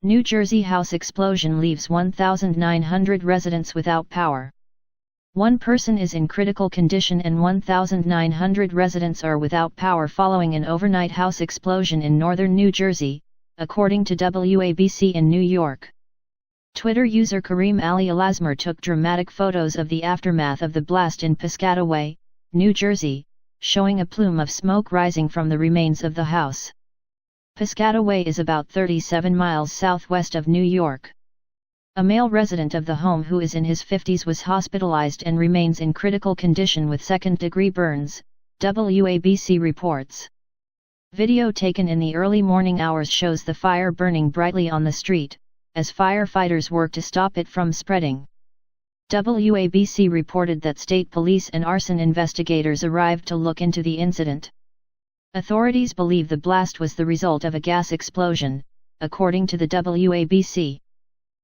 New Jersey house explosion leaves 1,900 residents without power. One person is in critical condition and 1,900 residents are without power following an overnight house explosion in northern New Jersey, according to WABC in New York. Twitter user Kareem Ali Alasmar took dramatic photos of the aftermath of the blast in Piscataway, New Jersey, showing a plume of smoke rising from the remains of the house. Piscataway is about 37 miles southwest of New York. A male resident of the home who is in his 50s was hospitalized and remains in critical condition with second-degree burns, WABC reports. Video taken in the early morning hours shows the fire burning brightly on the street, as firefighters work to stop it from spreading. WABC reported that state police and arson investigators arrived to look into the incident. Authorities believe the blast was the result of a gas explosion, according to the WABC.